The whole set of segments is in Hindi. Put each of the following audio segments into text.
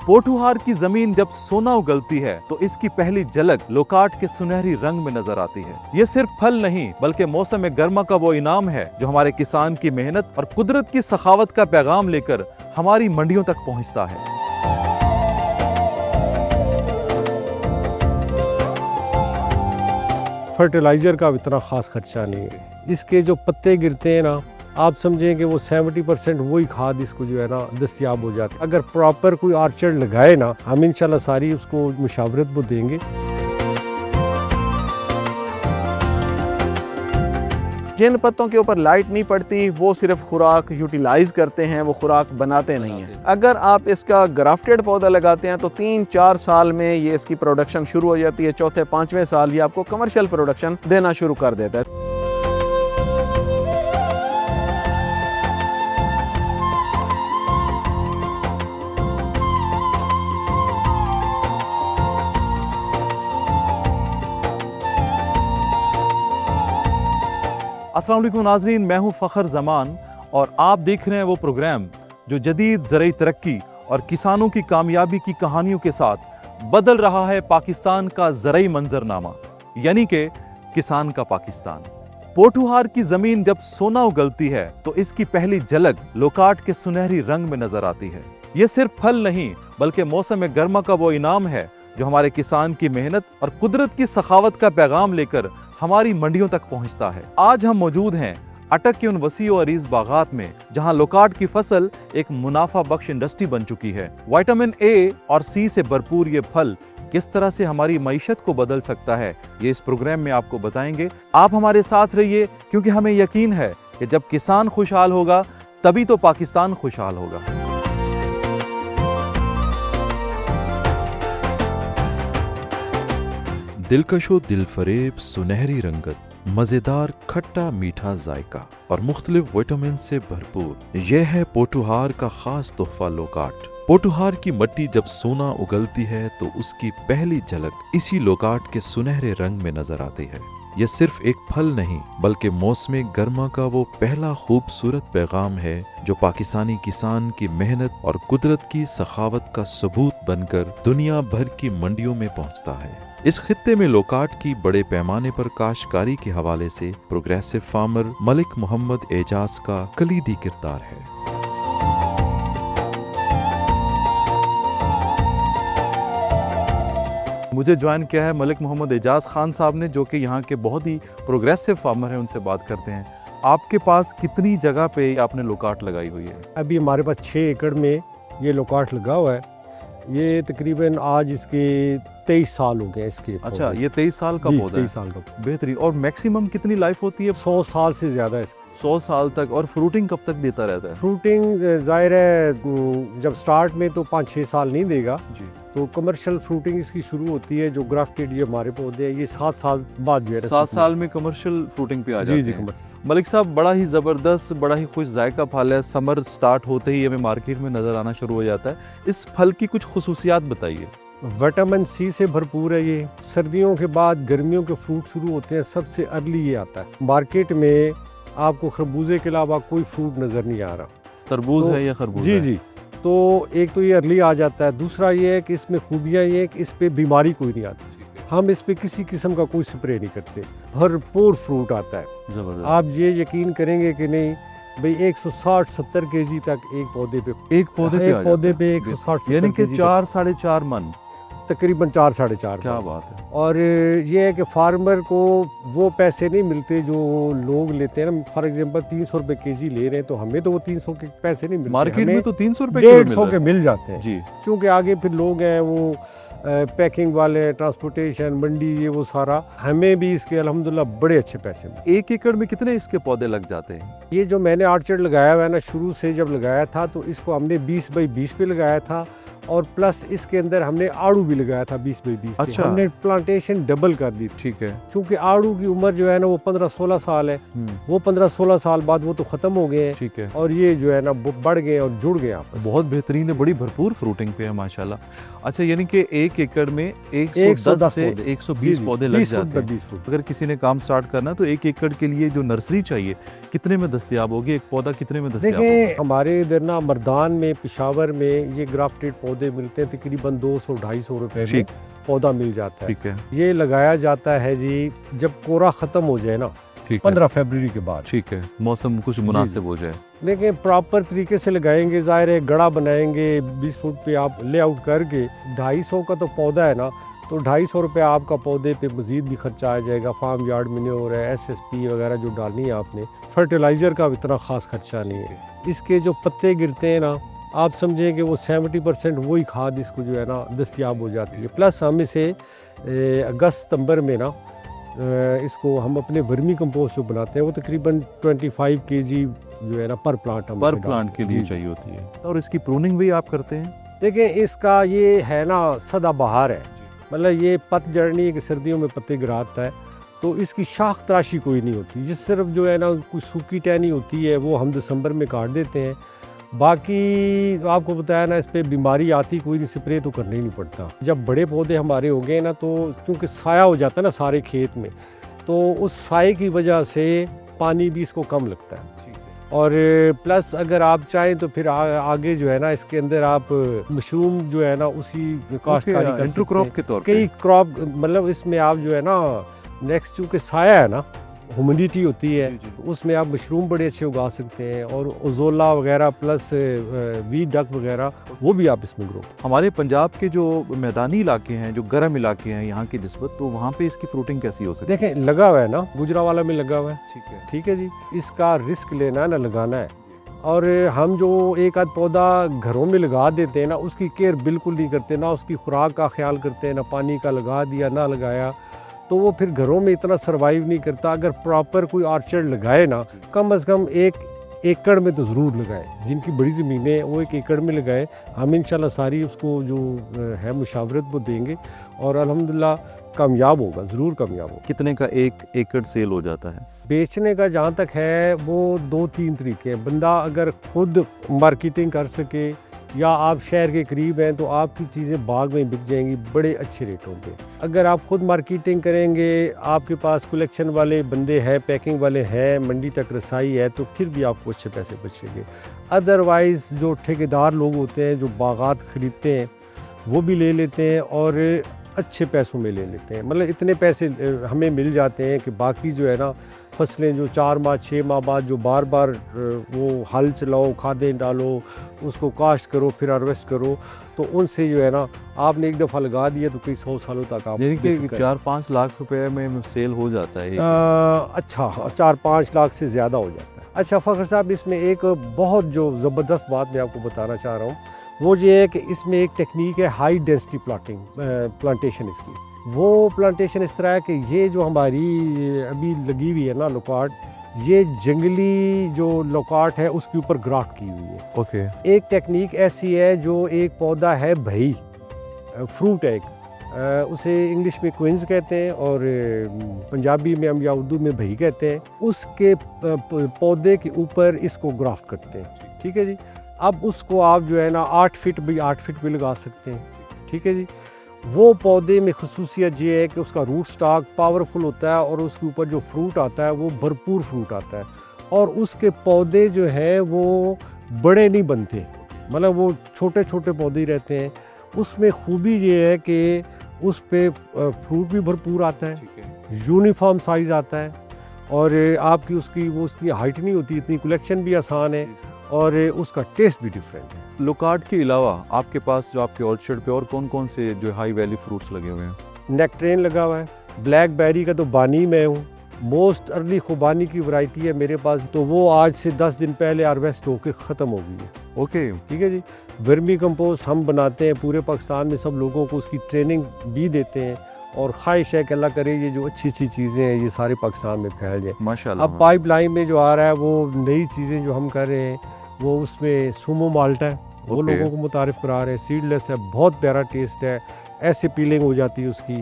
पोठुहार की जमीन जब सोना उगलती है तो इसकी पहली झलक लोकाट के सुनहरी रंग में नजर आती है। ये सिर्फ फल नहीं बल्कि मौसम गर्मा का वो इनाम है जो हमारे किसान की मेहनत और कुदरत की सखावत का पैगाम लेकर हमारी मंडियों तक पहुंचता है। फर्टिलाइज़र का इतना ख़ास खर्चा नहीं है। इसके जो पत्ते गिरते हैं ना, आप समझें कि वो 70% वही खाद इसको जो है ना दस्तियाब हो जाती है। अगर प्रॉपर कोई आर्चर लगाए ना, हम इंशाल्लाह सारी उसको मुशावरत वो देंगे। जिन पत्तों के ऊपर लाइट नहीं पड़ती वो सिर्फ खुराक यूटिलाइज करते हैं, वो खुराक बनाते नहीं हैं। अगर आप इसका ग्राफ्टेड पौधा लगाते हैं तो 3-4 साल में ये इसकी प्रोडक्शन शुरू हो जाती है। चौथे 5वें साल ये आपको कमर्शियल प्रोडक्शन देना शुरू कर देता है। अस्सलाम वालेकुम नाज़रीन, मैं हूं फ़खर ज़मान और आप देख रहे हैं वो प्रोग्राम जो जदीद ज़रई तरक्की और किसानों की कामयाबी की कहानियों के साथ बदल रहा है पाकिस्तान का ज़रई मंजरनामा, यानी कि किसान का पाकिस्तान। पोठुहार की ज़मीन जब सोना उगलती है तो इसकी पहली झलक लोकाट के सुनहरी रंग में नजर आती है। ये सिर्फ फल नहीं बल्कि मौसम गर्मा का वो इनाम है जो हमारे किसान की मेहनत और कुदरत की सखावत का पैगाम लेकर हमारी मंडियों तक पहुंचता है। आज हम मौजूद हैं अटक के उन वसी और अरीज बागात में जहां लोकाट की फसल एक मुनाफा बख्श इंडस्ट्री बन चुकी है। विटामिन ए और सी से भरपूर ये फल किस तरह से हमारी मईशत को बदल सकता है, ये इस प्रोग्राम में आपको बताएंगे। आप हमारे साथ रहिए क्योंकि हमें यकीन है कि जब किसान खुशहाल होगा तभी तो पाकिस्तान खुशहाल होगा। दिलकशो दिलफरेब सुनहरी रंगत, मजेदार खट्टा मीठा जायका और मुख्तलिफ विटामिन से भरपूर, यह है पोठुहार का खास तोहफा लोकाट। पोठुहार की मट्टी जब सोना उगलती है तो उसकी पहली झलक इसी लोकाट के सुनहरे रंग में नजर आती है। यह सिर्फ एक फल नहीं बल्कि मौसम गर्मा का वो पहला खूबसूरत पैगाम है जो पाकिस्तानी किसान की मेहनत और कुदरत की सखावत का सबूत बनकर दुनिया भर की मंडियों में पहुंचता है। इस खित्ते में लोकाट की बड़े पैमाने पर काश्तकारी के हवाले से प्रोग्रेसिव फार्मर मलिक मोहम्मद एजाज का कलीदी किरदार है। मुझे ज्वाइन किया है मलिक मोहम्मद एजाज खान साहब ने, जो कि यहाँ के बहुत ही प्रोग्रेसिव फार्मर हैं। उनसे बात करते हैं। आपके पास कितनी जगह पे आपने लोकाट लगाई हुई है? अभी हमारे पास 6 एकड़ में ये लोकाट लगा हुआ है। ये तकरीबन आज इसके 23 साल हो गए इसके। अच्छा, ये 23 साल का पौधा है? 23 साल का। बेहतरीन। और मैक्सिमम कितनी लाइफ होती है? 100 साल से ज़्यादा है। 100 साल तक। और फ्रूटिंग कब तक देता रहता है? फ्रूटिंग जाहिर है जब स्टार्ट में तो 5-6 साल नहीं देगा जी। तो कमर्शियल फ्रूटिंग इसकी शुरू होती है। जो ग्राफ्टेड ये हमारे पौधे हैं ये 7 साल बाद जो है 7 साल में कमर्शियल फ्रूटिंग पे आ जाते हैं। जी कमर्शियल। मलिक साहब, बड़ा ही ज़बरदस्त, बड़ा ही खुश जायका फल है। समर स्टार्ट होते ही हमें मार्केट में नज़र आना शुरू हो जाता है। इस फल की कुछ खुसूसियात बताइए। विटामिन सी से भरपूर है ये। सर्दियों के बाद गर्मियों के फ्रूट शुरू होते हैं, सबसे अर्ली ये आता है। मार्केट में आपको खरबूजे के अलावा कोई फ्रूट नज़र नहीं आ रहा। तरबूज है या खरबूज? जी जी। तो एक तो ये अर्ली आ जाता है। दूसरा ये है कि इसमें खूबियाँ ये है कि इस पे बीमारी कोई नहीं आती। हम इस पे किसी किस्म का कोई स्प्रे नहीं करते। भरपूर फ्रूट आता है। जबरदस्त। आप ये यकीन करेंगे कि नहीं भाई 160-70 केजी तक एक पौधे पे एक पौधे पे 160, यानी कि 4-4.5 मन, तकरीबन 4-4.5। क्या बात है। और ये है कि फार्मर को वो पैसे नहीं मिलते जो लोग लेते हैं ना। फॉर एग्जांपल 300 रुपए केजी ले रहे हैं तो हमें तो वो 300 के पैसे नहीं मिलते। मार्केट में तो 300 रुपए 150 के मिल जाते हैं जी। क्योंकि आगे फिर लोग हैं वो पैकिंग वाले, ट्रांसपोर्टेशन, मंडी, ये वो सारा। हमें भी इसके अल्हम्दुलिल्लाह बड़े अच्छे पैसे मिले। 1 एकड़ में कितने इसके पौधे लग जाते हैं? ये जो मैंने आर्चर्ड लगाया हुआ है ना, शुरू से जब लगाया था तो इसको हमने 20 बाई 20 पे लगाया था और प्लस इसके अंदर हमने आड़ू भी लगाया था 20 बाई 20 पे। अच्छा। हमने प्लांटेशन डबल कर दी। ठीक है। क्योंकि आड़ू की उम्र जो है ना वो 15-16 साल है। वो 15-16 साल बाद वो तो खत्म हो गए हैं। ठीक है। और ये जो है ना बढ़ गए और जुड़ गए आपस। बहुत बेहतरीन है, बड़ी भरपूर फ्रूटिंग पे है माशाल्लाह। अच्छा, यानी कि 1 एकड़ में 110 से 120 पौधे लग जाते हैं। 20 फुट। अगर किसी ने काम स्टार्ट करना तो 1 एकड़ के लिए जो नर्सरी चाहिए कितने में दस्तयाब होगी? एक पौधा कितने में दस्तयाब होगा? देखें हमारे इधर ना मर्दान में, पेशावर में ये ग्राफ्टेड पौधे पौधे मिलते हैं, तकरीबन 200-250 रुपए में ठीक। पौधा मिल जाता है। ठीक है, ये लगाया जाता है जी जब कोरा ख़त्म हो जाए ना, ठीक है, 15 फरवरी के बाद। ठीक है, मौसम कुछ मुनासिब हो जाए। लेकिन प्रॉपर तरीके से लगाएंगे, ज़ाहिर है गड़ा बनाएंगे 20 फुट पे आप लेआउट करके, 250 का तो पौधा है ना, तो 250 रुपये आपका पौधे पे मज़ीद भी खर्चा आ जाएगा। फार्म यार्ड मैन्योर है, SSP वगैरह जो डालनी है आपने, फर्टिलाइज़र का इतना ख़ास खर्चा नहीं है। इसके जो पत्ते गिरते हैं ना, आप समझें कि वो 70% वही खाद इसको जो है ना दस्तियाब हो जाती है। प्लस हम इसे अगस्त सितंबर में ना इसको हम अपने वर्मी कंपोस्ट जो बनाते हैं वो तकरीबन 25 kg जो है ना पर प्लांट हम पर इसे प्लांट के डालते लिए हैं। जी। चाहिए होती है। और इसकी प्रूनिंग भी आप करते हैं? देखिए इसका ये है ना सदाबहार है, मतलब ये पतझड़ नहीं है कि सर्दियों में पत्ते गिराता है, तो इसकी शाख तराशी कोई नहीं होती। ये सिर्फ जो है ना कुछ सूखी टहनी होती है, वो हम दिसंबर में काट देते हैं। बाकी तो आपको बताया ना, इस पर बीमारी आती कोई नहीं, स्प्रे तो करना ही नहीं पड़ता। जब बड़े पौधे हमारे हो गए ना, तो चूँकि साया हो जाता है ना सारे खेत में, तो उस साए की वजह से पानी भी इसको कम लगता है। और प्लस अगर आप चाहें तो फिर आगे जो है ना इसके अंदर आप मशरूम जो है ना उसी काश्तकारी कर सकते इंटरक्रॉप हैं। के तौर पे। कई क्रॉप मतलब इसमें आप जो है ना नेक्स्ट चूँकि साया है ना, ह्यूमिडिटी होती है, जी, जी। तो उसमें आप मशरूम बड़े अच्छे उगा सकते हैं। और ओजोला वगैरह प्लस वीट डक वगैरह वो भी आप इसमें ग्रो। हमारे पंजाब के जो मैदानी इलाके हैं, जो गर्म इलाके हैं यहाँ की निस्बत, तो वहाँ पे इसकी फ्रूटिंग कैसी हो सकती है? देखें लगा हुआ है ना, गुजरावाला में लगा हुआ है, ठीक है, ठीक है जी। इसका रिस्क लेना है ना, लगाना है। और हम जो एक आध पौधा घरों में लगा देते हैं ना, उसकी केयर बिल्कुल नहीं करते, ना उसकी खुराक का ख्याल करते हैं, ना पानी का लगा दिया ना लगाया, तो वो फिर घरों में इतना सरवाइव नहीं करता। अगर प्रॉपर कोई ऑर्चर्ड लगाए ना, कम से कम 1 एकड़ में तो ज़रूर लगाए। जिनकी बड़ी ज़मीनें हैं वो 1 एकड़ में लगाए। हम इंशाल्लाह सारी उसको जो है मुशावरत वो देंगे और अल्हम्दुलिल्लाह कामयाब होगा, ज़रूर कामयाब होगा। कितने का 1 एकड़ सेल हो जाता है? बेचने का जहाँ तक है वो 2-3 तरीके हैं। बंदा अगर खुद मार्केटिंग कर सके या आप शहर के करीब हैं तो आपकी चीज़ें बाग में बिक जाएंगी बड़े अच्छे रेटों पे। अगर आप खुद मार्केटिंग करेंगे, आपके पास कलेक्शन वाले बंदे हैं, पैकिंग वाले हैं, मंडी तक रसाई है, तो फिर भी आपको अच्छे पैसे बचेंगे। अदरवाइज़ जो ठेकेदार लोग होते हैं जो बागात ख़रीदते हैं वो भी ले लेते हैं और अच्छे पैसों में ले लेते हैं। मतलब इतने पैसे हमें मिल जाते हैं कि बाकी जो है ना फसलें जो 4 माह 6 माह बाद जो बार बार वो हल चलाओ, खादें डालो, उसको काश्त करो, फिर हार्वेस्ट करो, तो उनसे जो है ना आपने एक दफ़ा लगा दिया तो कई 100 सालों तक आप यानी कि बेफिक्र हैं। 4-5 लाख रुपए में सेल हो जाता है। अच्छा 4-5 लाख से ज़्यादा हो जाता है। अच्छा फ़खर साहब, इसमें एक बहुत जो ज़बरदस्त बात मैं आपको बताना चाह रहा हूँ वो ये है कि इसमें एक टेक्निक है हाई डेंसिटी प्लांटेशन इसकी। वो प्लांटेशन इस तरह है कि ये जो हमारी अभी लगी हुई है ना लोकार्ड, ये जंगली जो लोकार्ड है उसके ऊपर ग्राफ्ट की हुई है। ओके। एक टेक्निक ऐसी है जो एक पौधा है भई, फ्रूट है एक, उसे इंग्लिश में क्विंस कहते हैं और पंजाबी में हम या उर्दू में भई कहते हैं। उसके पौधे के ऊपर इसको ग्राफ्ट करते हैं, ठीक है जी। अब उसको आप जो है ना 8 फीट बाई 8 फीट भी लगा सकते हैं, ठीक है जी। वो पौधे में खसूसियत ये है कि उसका रूट स्टॉक पावरफुल होता है और उसके ऊपर जो फ्रूट आता है वो भरपूर फ्रूट आता है और उसके पौधे जो हैं वो बड़े नहीं बनते, मतलब वो छोटे छोटे पौधे ही रहते हैं। उसमें खूबी ये है कि उस पे फ्रूट भी भरपूर आता है, यूनिफॉर्म साइज़ आता है और आपकी उसकी हाइट नहीं होती इतनी, कलेक्शन भी आसान है और उसका टेस्ट भी डिफरेंट है। लोकार्ड के अलावा आपके पास जो आपके ऑर्चर्ड पे और कौन कौन से जो हाई वैल्यू फ्रूट्स लगे हुए हैं? नेक्ट्रेन लगा हुआ है, ब्लैकबेरी का तो बानी मैं हूँ, मोस्ट अर्ली खुबानी की वैरायटी है मेरे पास, तो वो आज से 10 दिन पहले हार्वेस्ट होकर ख़त्म हो गई है। ओके, ठीक है जी। वर्मी कंपोस्ट हम बनाते हैं पूरे पाकिस्तान में, सब लोगों को उसकी ट्रेनिंग भी देते हैं और ख्वाहिश है कि अल्लाह करे ये जो अच्छी अच्छी चीज़ें हैं ये सारे पाकिस्तान में फैल जाए। माशाल्लाह। अब पाइपलाइन में जो आ रहा है वो नई चीज़ें जो हम कर रहे हैं वो उसमें सुमो माल्टा है, वो Okay. लोगों को मुतारिफ करा रहे हैं। सीडलेस है, बहुत प्यारा टेस्ट है, ऐसे पीलिंग हो जाती है उसकी।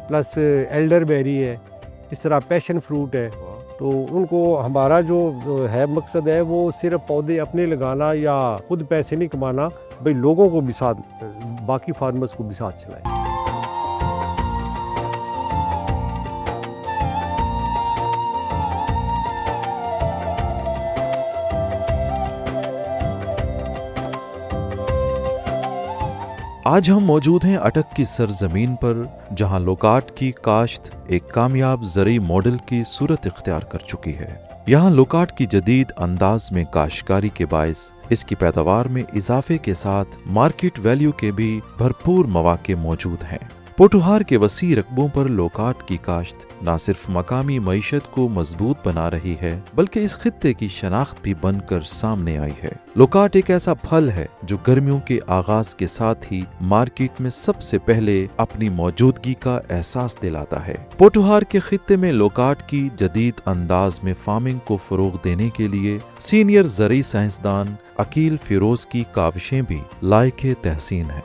प्लस एल्डर बेरी है, इस तरह पैशन फ्रूट है। तो उनको हमारा जो है मकसद है वो सिर्फ पौधे अपने लगाना या खुद पैसे नहीं कमाना, भाई लोगों को भी साथ, बाकी फार्मर्स को भी साथ चलाएं। आज हम मौजूद हैं अटक की सरजमीन पर, जहां लोकाट की काश्त एक कामयाब ज़रई मॉडल की सूरत इख्तियार कर चुकी है। यहाँ लोकाट की जदीद अंदाज में काश्तकारी के बायस इसकी पैदावार में इजाफे के साथ मार्केट वैल्यू के भी भरपूर मौके मौजूद हैं। पोठोहार के वसी रकबों पर लोकाट की काश्त न सिर्फ मकामी मईशत को मजबूत बना रही है, बल्कि इस खित्ते की शनाख्त भी बनकर सामने आई है। लोकाट एक ऐसा फल है जो गर्मियों के आगाज के साथ ही मार्केट में सबसे पहले अपनी मौजूदगी का एहसास दिलाता है। पोठोहार के खित्ते में लोकाट की जदीद अंदाज में फार्मिंग को फरोग देने के लिए सीनियर ज़रई साइंसदान अकील फिरोज की काविशें भी लायक तहसीन है।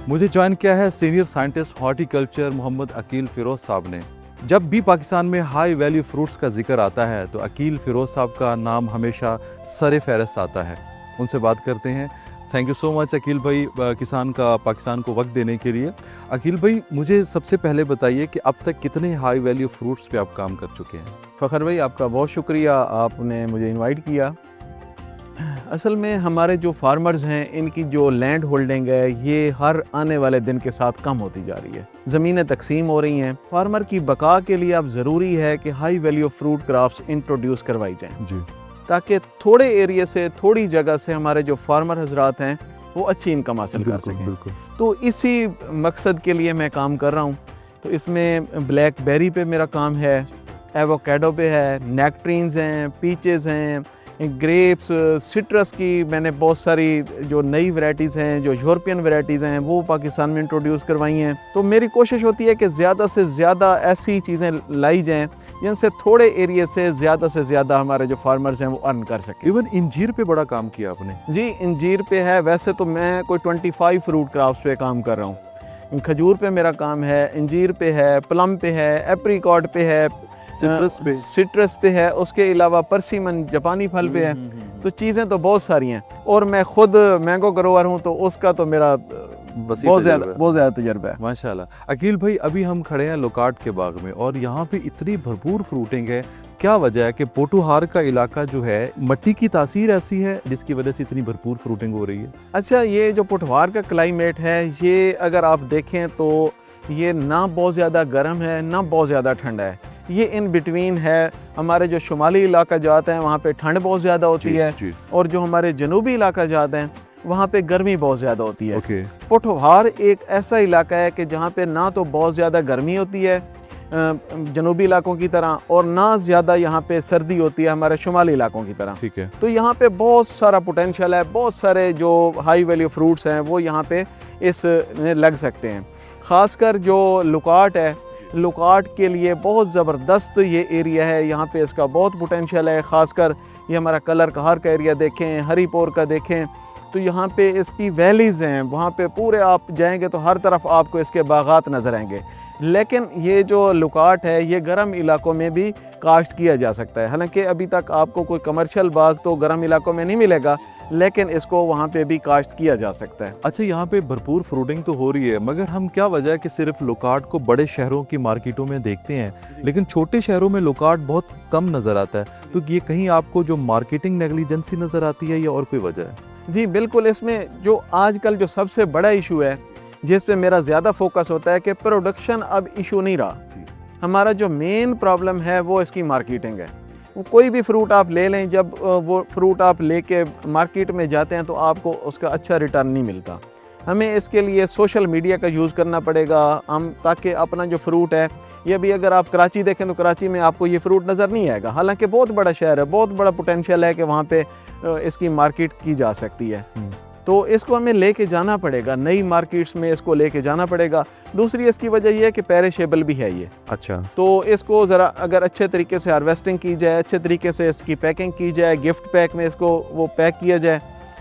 मुझे ज्वाइन किया है senior scientist horticulture Mohammad Akil Firoz साहब ने। जब भी पाकिस्तान में हाई वैल्यू फ्रूट्स का जिक्र आता है तो अकील फिरोज साहब का नाम हमेशा सर फहरिस्त आता है। उनसे बात करते हैं। Thank you so much Akil भाई, किसान का पाकिस्तान को वक्त देने के लिए। अकील भाई, मुझे सबसे पहले बताइए कि अब तक कितने हाई वैल्यू फ्रूट्स पे आप काम कर चुके हैं? फ़खर भाई, आपका बहुत शुक्रिया, आपने मुझे इनवाइट किया। असल में हमारे जो फार्मर्स हैं, इनकी जो लैंड होल्डिंग है ये हर आने वाले दिन के साथ कम होती जा रही है। ज़मीनें तकसीम हो रही हैं। फार्मर की बका के लिए अब ज़रूरी है कि high value fruit crops introduce करवाई जाएं जी, ताकि थोड़े एरिया से, थोड़ी जगह से हमारे जो फार्मर हजरात हैं वो अच्छी इनकम हासिल कर सकें। बिल्कुल। तो इसी मकसद के लिए मैं काम कर रहा हूँ। तो इसमें ब्लैकबेरी पे मेरा काम है, एवोकाडो पे है, नेक्ट्रीन्स हैं, पीचेस हैं, ग्रेप्स, सिट्रस की मैंने बहुत सारी जो नई वैरायटीज़ हैं, जो यूरोपियन वैरायटीज़ हैं, वो पाकिस्तान में इंट्रोड्यूस करवाई हैं। तो मेरी कोशिश होती है कि ज़्यादा से ज़्यादा ऐसी चीज़ें लाई जाएं जिनसे थोड़े एरिया से ज़्यादा हमारे जो फार्मर्स हैं वो अर्न कर सकें। इवन इंजीर पे बड़ा काम किया आपने। जी, इंजीर पे है। वैसे तो मैं कोई 25 फ्रूट क्रॉप्स पे काम कर रहा हूँ। खजूर पे मेरा काम है, इंजीर पे है, प्लम पे है, एप्रीकॉट पे है, सिट्रस पे है, उसके अलावा परसिमन जापानी फल पे है। तो चीज़ें तो बहुत सारी हैं और मैं खुद मैंगो ग्रोवर हूँ, तो उसका तो मेरा बहुत ज़्यादा तजर्बा है। माशाल्लाह। अकील भाई, अभी हम खड़े हैं लोकाट के बाग में और यहाँ पे इतनी भरपूर फ्रूटिंग है। क्या वजह है कि पोठोहार का इलाका जो है, मिट्टी की तासीर ऐसी है जिसकी वजह से इतनी भरपूर फ्रूटिंग हो रही है? अच्छा, ये जो पोठोहार का क्लाइमेट है, ये अगर आप देखें तो ये ना बहुत ज़्यादा गर्म है ना बहुत ज़्यादा ठंडा है, ये इन बिटवीन है। हमारे जो शुमाली इलाका जाते हैं वहाँ पे ठंड बहुत ज़्यादा होती है और जो हमारे जनूबी इलाका जाते हैं वहाँ पे गर्मी बहुत ज़्यादा होती है। पोठोहार एक ऐसा इलाका है कि जहाँ पे ना तो बहुत ज़्यादा गर्मी होती है जनूबी इलाकों की तरह, और ना ज़्यादा यहाँ पे सर्दी होती है हमारे शुमाली इलाकों की तरह। ठीक है। तो यहाँ पे बहुत सारा पोटेंशियल है, बहुत सारे जो हाई वैल्यू फ्रूट्स हैं वो यहाँ पे इस लग सकते हैं। ख़ासकर जो लोकाट है, लोकाट के लिए बहुत ज़बरदस्त ये एरिया है। यहाँ पे इसका बहुत पोटेंशियल है। ख़ासकर ये हमारा कलर कहार का एरिया देखें, हरीपोर का देखें, तो यहाँ पे इसकी वैलीज़ हैं, वहाँ पे पूरे आप जाएंगे तो हर तरफ आपको इसके बागात नज़र आएंगे। लेकिन ये जो लोकाट है ये गर्म इलाकों में भी काश्त किया जा सकता है। हालांकि अभी तक आपको कोई कमर्शियल बाग तो गर्म इलाकों में नहीं मिलेगा, लेकिन इसको वहाँ पे भी काश्त किया जा सकता है। अच्छा, यहाँ पे भरपूर फ्रूटिंग तो हो रही है, मगर हम क्या वजह है कि सिर्फ लोकाट को बड़े शहरों की मार्केटों में देखते हैं, लेकिन छोटे शहरों में लोकाट बहुत कम नज़र आता है। तो ये कहीं आपको जो मार्केटिंग नेग्लिजेंसी नज़र आती है या और कोई वजह है? जी बिल्कुल, इसमें जो आजकल जो सबसे बड़ा इशू है जिस पे मेरा ज़्यादा फोकस होता है कि प्रोडक्शन अब इशू नहीं रहा। हमारा जो मेन प्रॉब्लम है वो इसकी मार्केटिंग है। कोई भी फ्रूट आप ले लें, जब वो फ्रूट आप लेके मार्केट में जाते हैं तो आपको उसका अच्छा रिटर्न नहीं मिलता। हमें इसके लिए सोशल मीडिया का यूज़ करना पड़ेगा हम, ताकि अपना जो फ्रूट है, ये भी अगर आप कराची देखें तो कराची में आपको ये फ्रूट नज़र नहीं आएगा। हालांकि बहुत बड़ा शहर है, बहुत बड़ा पोटेंशियल है कि वहाँ पे इसकी मार्केट की जा सकती है। तो इसको हमें लेके जाना पड़ेगा, नई मार्केट्स में इसको लेके जाना पड़ेगा। दूसरी इसकी वजह यह है कि पेरिशेबल भी है ये। अच्छा, तो इसको ज़रा अगर अच्छे तरीके से हार्वेस्टिंग की जाए, अच्छे तरीके से इसकी पैकिंग की जाए, गिफ्ट पैक में इसको वो पैक किया जाए,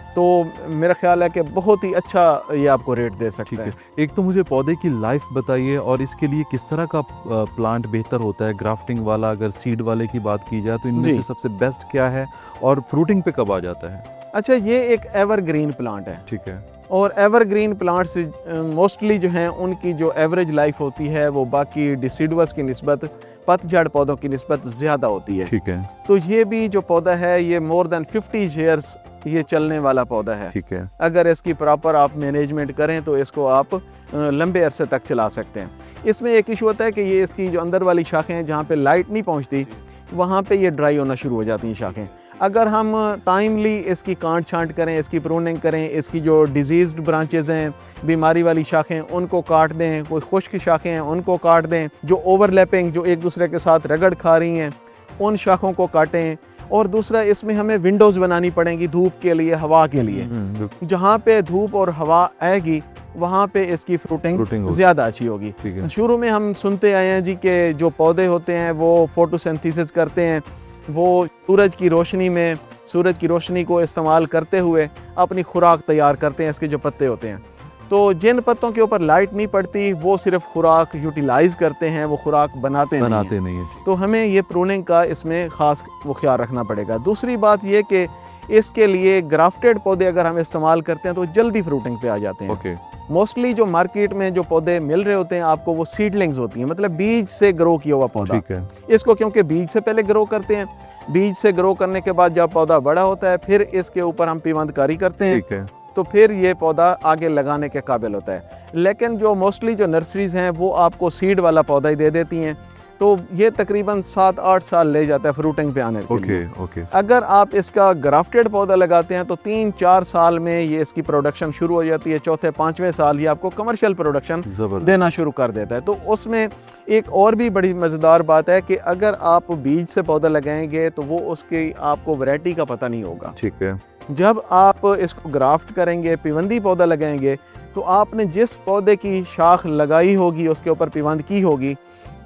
तो मेरा ख्याल है कि बहुत ही अच्छा ये आपको रेट दे सकता है। एक तो मुझे पौधे की लाइफ बताइए और इसके लिए किस तरह का प्लांट बेहतर होता है, ग्राफ्टिंग वाला, अगर सीड वाले की बात की जाए तो इनमें से सबसे बेस्ट क्या है और फ्रूटिंग पे कब आ जाता है? अच्छा, ये एक एवरग्रीन प्लांट है। ठीक है। और एवरग्रीन प्लांट्स मोस्टली जो हैं उनकी जो एवरेज लाइफ होती है वो बाकी डिसीडुअस की निस्बत पतझड़ पौधों की निस्बत ज़्यादा होती है। ठीक है, तो ये भी जो पौधा है ये मोर देन 50 ईयर्स ये चलने वाला पौधा है। ठीक है, अगर इसकी प्रॉपर आप मैनेजमेंट करें तो इसको आप लंबे अरसे तक चला सकते हैं। इसमें एक इशू होता है कि ये इसकी जो अंदर वाली शाखें हैं जहाँ पे लाइट नहीं पहुँचती वहाँ पे ये ड्राई होना शुरू हो जाती हैं शाखें। अगर हम टाइमली इसकी काट छांट करें, इसकी प्रूनिंग करें, इसकी जो डिजीज़्ड ब्रांचेज़ हैं, बीमारी वाली शाखें, उनको काट दें, कोई खुश्क शाखें हैं उनको काट दें, जो ओवरलैपिंग जो एक दूसरे के साथ रगड़ खा रही हैं उन शाखों को काटें। और दूसरा इसमें हमें विंडोज़ बनानी पड़ेंगी धूप के लिए, हवा के लिए। जहाँ पे धूप और हवा आएगी वहाँ पे इसकी फ्रूटिंग ज़्यादा अच्छी होगी। शुरू में हम सुनते आए हैं जी कि जो पौधे होते हैं वो फोटोसिंथेसिस करते हैं, वो सूरज की रोशनी में सूरज की रोशनी को इस्तेमाल करते हुए अपनी खुराक तैयार करते हैं, इसके जो पत्ते होते हैं। तो जिन पत्तों के ऊपर लाइट नहीं पड़ती वो सिर्फ खुराक यूटिलाइज करते हैं, वो खुराक बनाते नहीं हैं। तो हमें ये प्रूनिंग का इसमें ख़ास वो ख्याल रखना पड़ेगा। दूसरी बात ये कि इसके लिए ग्राफ्टेड पौधे अगर हम इस्तेमाल करते हैं तो जल्दी फ्रूटिंग पे आ जाते हैं। मोस्टली जो मार्केट में जो पौधे मिल रहे होते हैं आपको वो सीडलिंग्स होती हैं, मतलब बीज से ग्रो किया हुआ पौधा। इसको क्योंकि बीज से पहले ग्रो करते हैं, बीज से ग्रो करने के बाद जब पौधा बड़ा होता है फिर इसके ऊपर हम पिवंदकारी करते हैं, तो फिर ये पौधा आगे लगाने के काबिल होता है। लेकिन जो मोस्टली जो नर्सरीज़ हैं वो आपको सीड वाला पौधा ही दे देती हैं, तो ये तकरीबन 7-8 साल ले जाता है फ्रूटिंग पे आने के लिए। अगर आप इसका ग्राफ्टेड पौधा लगाते हैं तो 3-4 साल में ये इसकी प्रोडक्शन शुरू हो जाती है। चौथे 5वें साल ये आपको कमर्शियल प्रोडक्शन देना शुरू कर देता है। तो उसमें एक और भी बड़ी मज़ेदार बात है कि अगर आप बीज से पौधा लगाएंगे तो वो उसकी आपको वैरायटी का पता नहीं होगा। ठीक है। जब आप इसको ग्राफ्ट करेंगे, पिवंदी पौधा लगाएंगे, तो आपने जिस पौधे की शाख लगाई होगी उसके ऊपर पिवंद की होगी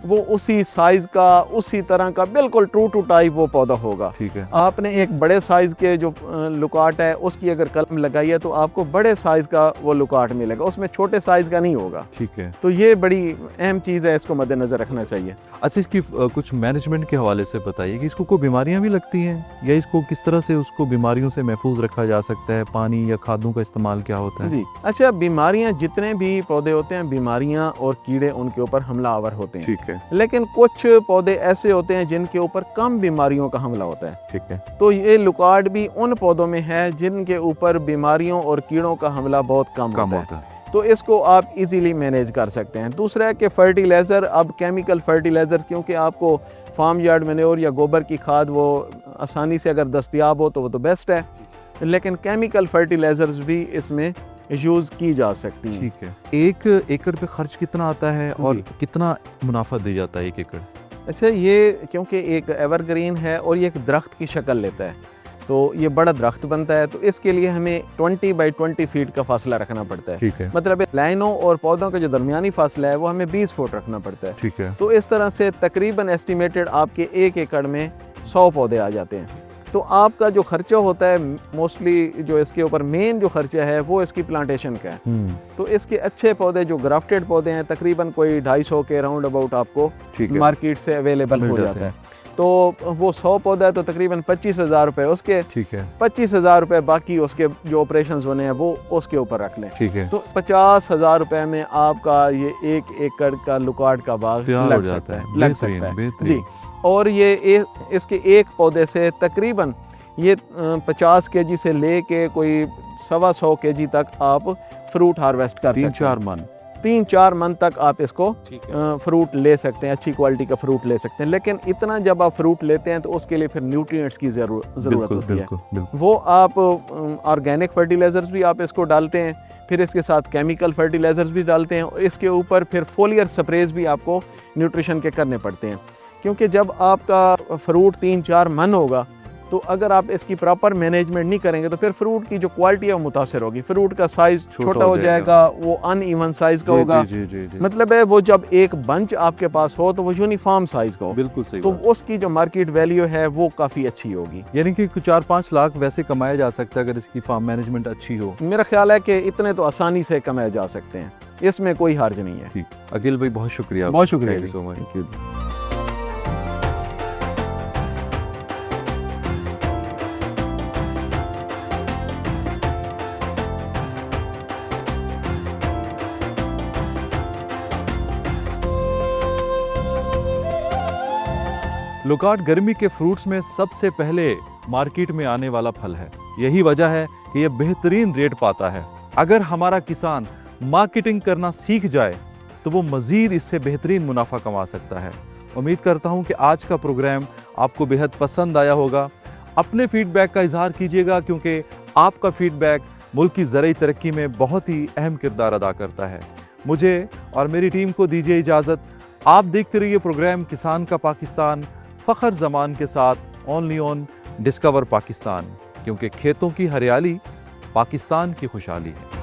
वो उसी साइज का, उसी तरह का बिल्कुल ट्रू टू टाइप वो पौधा होगा। ठीक है। आपने एक बड़े साइज के जो लुकाट है उसकी अगर कलम लगाई है तो आपको बड़े साइज का वो लुकाट मिलेगा, उसमें छोटे साइज का नहीं होगा। ठीक है। तो ये बड़ी अहम चीज़ है, इसको मद्देनजर रखना चाहिए। अच्छा, इसकी कुछ मैनेजमेंट के हवाले से बताइए कि इसको कोई बीमारियां भी लगती हैं या इसको किस तरह से उसको बीमारियों से महफूज रखा जा सकता है? पानी या खादों का इस्तेमाल क्या होता है? जी अच्छा, बीमारियां जितने भी पौधे होते हैं, बीमारियां और कीड़े उनके ऊपर हमलावर होते हैं। ठीक है। लेकिन कुछ पौधे ऐसे होते हैं जिनके ऊपर कम बीमारियों का हमला होता है। ठीक है। तो ये लुकार्ड भी उन पौधों में है जिनके ऊपर बीमारियों और कीड़ों का हमला बहुत कम होता है। तो इसको आप इजीली मैनेज कर सकते हैं। दूसरा है कि फर्टिलाइज़र, अब केमिकल फर्टिलाइज़र क्योंकि आपको फार्म यार्ड मैन्योर या गोबर की खाद वो आसानी से अगर दस्तयाब हो तो वो तो बेस्ट है, लेकिन केमिकल फर्टिलाइज़र्स भी इसमें यूज़ की जा सकती हैं। ठीक है। 1 एकड़ पे खर्च कितना आता है और कितना मुनाफा दे जाता है 1 एकड़? अच्छा, ये क्योंकि एक एवरग्रीन है और ये एक दरख्त की शक्ल लेता है, तो ये बड़ा दरख्त बनता है, तो इसके लिए हमें 20 बाई 20 फीट का फासला रखना पड़ता है। ठीक है। मतलब लाइनों और पौधों का जो दरमियानी फासला है वो हमें 20 फुट रखना पड़ता है। ठीक है। तो इस तरह से तकरीबन एस्टिमेटेड आपके 1 एकड़ में 100 पौधे आ जाते हैं। तो आपका जो खर्चा होता है मोस्टली जो इसके ऊपर मेन जो खर्चा है वो इसकी प्लांटेशन का है। तो इसके अच्छे पौधे जो ग्राफ्टेड पौधे हैं तकरीबन कोई 250 के राउंड अबाउट आपको मार्केट से अवेलेबल हो जाता है। तो वो 100 पौधा है तो तकरीबन 25,000 रुपये उसके। ठीक है। 25,000 रुपये बाकी उसके जो ऑपरेशंस होने हैं वो उसके ऊपर रख लें। ठीक है। तो 50,000 रुपये में आपका ये 1 एकड़ का लुकार्ड का बाग लग सकता है जी। और ये इसके एक पौधे से तकरीबन ये 50 केजी से लेके कोई 125 केजी तक आप फ्रूट हार्वेस्ट कर सकते हैं। 3-4 मन तक आप इसको फ्रूट ले सकते हैं, अच्छी क्वालिटी का फ्रूट ले सकते हैं। लेकिन इतना जब आप फ्रूट लेते हैं तो उसके लिए फिर न्यूट्रिएंट्स की ज़रूरत होती है। वो आप ऑर्गेनिक फर्टिलाइज़र्स भी आप इसको डालते हैं, फिर इसके साथ केमिकल फर्टिलाइज़र्स भी डालते हैं, और इसके ऊपर फिर फोलियर स्प्रेज भी आपको न्यूट्रिशन के करने पड़ते हैं। क्योंकि जब आपका फ्रूट 3-4 मन होगा तो अगर आप इसकी प्रॉपर मैनेजमेंट नहीं करेंगे तो फिर फ्रूट की जो क्वालिटी है वो मुतासर होगी। फ्रूट का साइज छोटा हो जाएगा, वो अनइवन साइज का होगा। मतलब है वो जब एक बंच आपके पास हो तो वो यूनिफॉर्म साइज का हो। बिल्कुल सही। तो उसकी जो मार्केट वैल्यू है वो काफ़ी अच्छी होगी। यानी कि 4-5 लाख वैसे कमाया जा सकता है अगर इसकी फार्म मैनेजमेंट अच्छी हो। मेरा ख्याल है कि इतने तो आसानी से कमाए जा सकते हैं, इसमें कोई हर्ज नहीं है। अखिल भाई बहुत शुक्रिया। बहुत शुक्रिया। Thank you so much. Loquat गर्मी के फ्रूट्स में सबसे पहले मार्केट में आने वाला फल है। यही वजह है कि यह बेहतरीन रेट पाता है। अगर हमारा किसान मार्केटिंग करना सीख जाए तो वो मज़ीद इससे बेहतरीन मुनाफा कमा सकता है। उम्मीद करता हूँ कि आज का प्रोग्राम आपको बेहद पसंद आया होगा। अपने फीडबैक का इजहार कीजिएगा, क्योंकि आपका फीडबैक मुल्क की ज़राई तरक्की में बहुत ही अहम किरदार अदा करता है। मुझे और मेरी टीम को दीजिए इजाज़त। आप देखते रहिए प्रोग्राम किसान का पाकिस्तान फ़खर ज़मान के साथ ओनली ऑन डिस्कवर पाकिस्तान, क्योंकि खेतों की हरियाली पाकिस्तान की खुशहाली है।